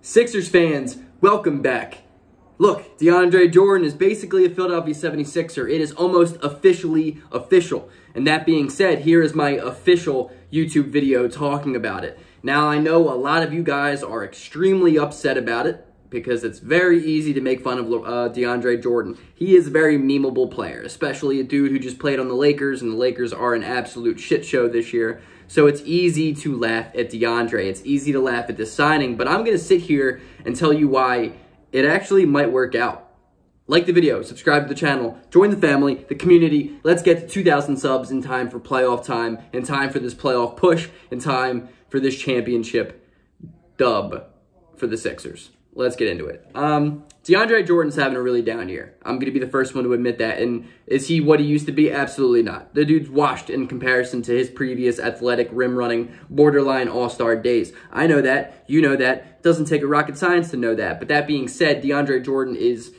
Sixers fans, welcome back. Look, Deandre Jordan is basically a Philadelphia 76er. It is almost officially official. And that being said, here is my official YouTube video talking about it. Now, I know a lot of you guys are extremely upset about it because it's very easy to make fun of Deandre Jordan. He is a very memeable player, especially a dude who just played on the Lakers, and the Lakers are an absolute shit show this year. So it's easy to laugh at Deandre. It's easy to laugh at this signing, but I'm going to sit here and tell you why it actually might work out. Like the video, subscribe to the channel, join the family, the community. Let's get to 2,000 subs in time for playoff time, in time for this playoff push, in time for this championship dub for the Sixers. Let's get into it. Deandre Jordan's having a really down year. I'm going to be the first one to admit that. And is he what he used to be? Absolutely not. The dude's washed in comparison to his previous athletic, rim-running, borderline all-star days. I know that. You know that. It doesn't take a rocket science to know that. But that being said, Deandre Jordan is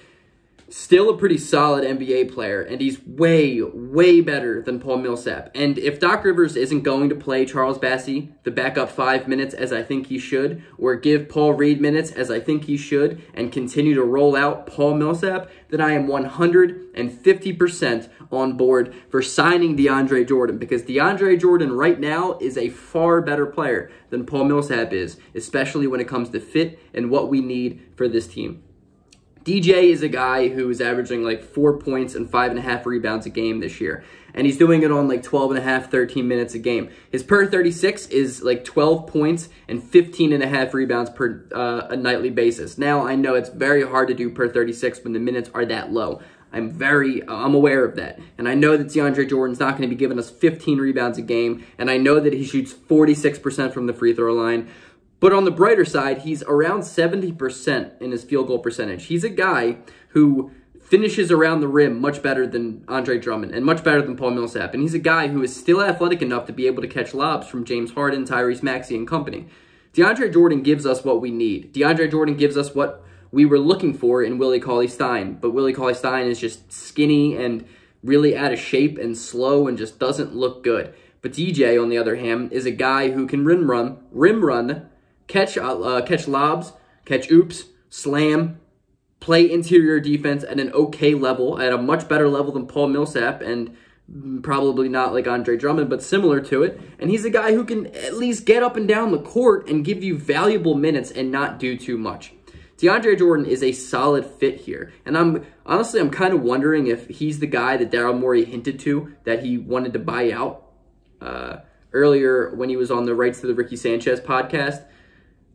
still a pretty solid NBA player, and he's way, way better than Paul Millsap. And if Doc Rivers isn't going to play Charles Bassey, the backup 5 minutes as I think he should, or give Paul Reed minutes as I think he should, and continue to roll out Paul Millsap, then I am 150% on board for signing Deandre Jordan, because Deandre Jordan right now is a far better player than Paul Millsap is, especially when it comes to fit and what we need for this team. DJ is a guy who is averaging like 4 points and 5.5 rebounds a game this year. And he's doing it on like 12.5, 13 minutes a game. His per 36 is like 12 points and 15.5 rebounds per a nightly basis. Now, I know it's very hard to do per 36 when the minutes are that low. I'm aware of that. And I know that Deandre Jordan's not going to be giving us 15 rebounds a game. And I know that he shoots 46% from the free throw line. But on the brighter side, he's around 70% in his field goal percentage. He's a guy who finishes around the rim much better than Andre Drummond and much better than Paul Millsap. And he's a guy who is still athletic enough to be able to catch lobs from James Harden, Tyrese Maxey, and company. Deandre Jordan gives us what we need. Deandre Jordan gives us what we were looking for in Willie Cauley-Stein. But Willie Cauley-Stein is just skinny and really out of shape and slow and just doesn't look good. But DJ, on the other hand, is a guy who can rim run, catch lobs, catch oops, slam, play interior defense at an okay level, at a much better level than Paul Millsap, and probably not like Andre Drummond, but similar to it. And he's a guy who can at least get up and down the court and give you valuable minutes and not do too much. Deandre Jordan is a solid fit here. And I'm kind of wondering if he's the guy that Daryl Morey hinted to that he wanted to buy out earlier when he was on the Rights to the Ricky Sanchez podcast.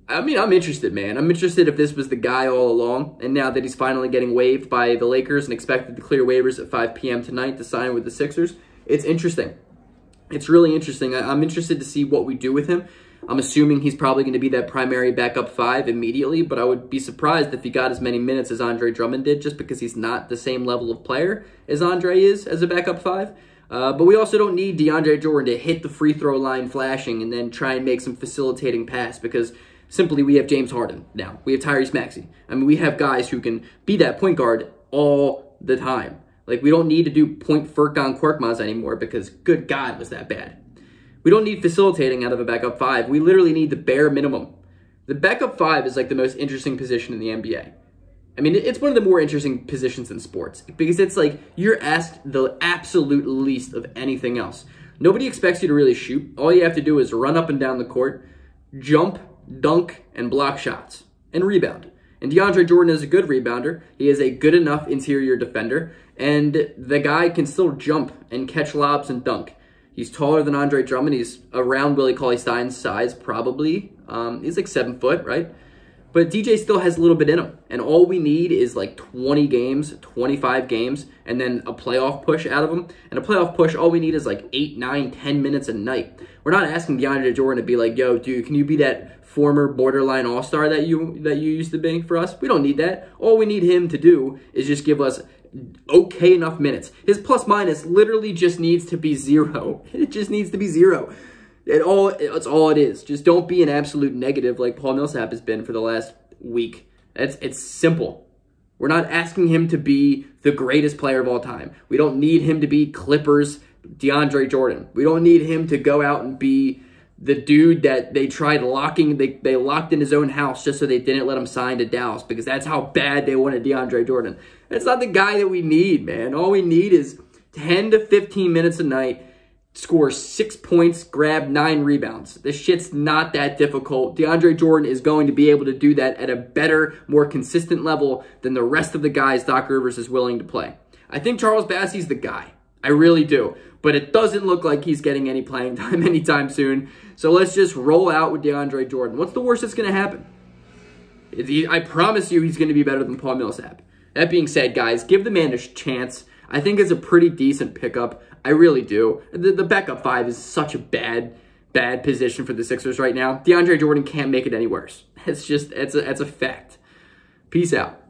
I mean, I'm interested, man. I'm interested if this was the guy all along, and now that he's finally getting waived by the Lakers and expected to clear waivers at 5 p.m. tonight to sign with the Sixers, it's interesting. It's really interesting. I'm interested to see what we do with him. I'm assuming he's probably going to be that primary backup 5 immediately, but I would be surprised if he got as many minutes as Andre Drummond did, just because he's not the same level of player as Andre is as a backup 5. But we also don't need Deandre Jordan to hit the free throw line flashing and then try and make some facilitating pass, because simply, we have James Harden now. We have Tyrese Maxey. I mean, we have guys who can be that point guard all the time. Like, we don't need to do point Furkan Korkmaz anymore because, good God, was that bad. We don't need facilitating out of a backup 5. We literally need the bare minimum. The backup 5 is like the most interesting position in the NBA. I mean, it's one of the more interesting positions in sports because it's like you're asked the absolute least of anything else. Nobody expects you to really shoot. All you have to do is run up and down the court, jump, dunk, and block shots, and rebound. And Deandre Jordan is a good rebounder. He is a good enough interior defender, and the guy can still jump and catch lobs and dunk. He's taller than Andre Drummond. He's around Willie Cauley-Stein's size, probably. He's like 7 foot, right? But DJ still has a little bit in him, and all we need is like 20 games, 25 games, and then a playoff push out of him. And a playoff push, all we need is like 8, 9, 10 minutes a night. We're not asking Deandre Jordan to be like, yo, dude, can you be that former borderline all-star that you used to be for us? We don't need that. All we need him to do is just give us okay enough minutes. His plus-minus literally just needs to be 0. It just needs to be 0. It's all it is. Just don't be an absolute negative like Paul Millsap has been for the last week. It's simple. We're not asking him to be the greatest player of all time. We don't need him to be Clippers DeAndre Jordan. We don't need him to go out and be the dude that they tried locking, they locked in his own house just so they didn't let him sign to Dallas because that's how bad they wanted Deandre Jordan. That's not the guy that we need, man. All we need is 10 to 15 minutes a night, score 6 points, grab 9 rebounds. This shit's not that difficult. Deandre Jordan is going to be able to do that at a better, more consistent level than the rest of the guys Doc Rivers is willing to play. I think Charles Bassey's the guy. I really do. But it doesn't look like he's getting any playing time anytime soon. So let's just roll out with DeAndre Jordan. What's the worst that's going to happen? I promise you he's going to be better than Paul Millsap. That being said, guys, give the man a chance. I think it's a pretty decent pickup. I really do. The backup 5 is such a bad position for the Sixers right now. DeAndre Jordan can't make it any worse. It's a fact. Peace out.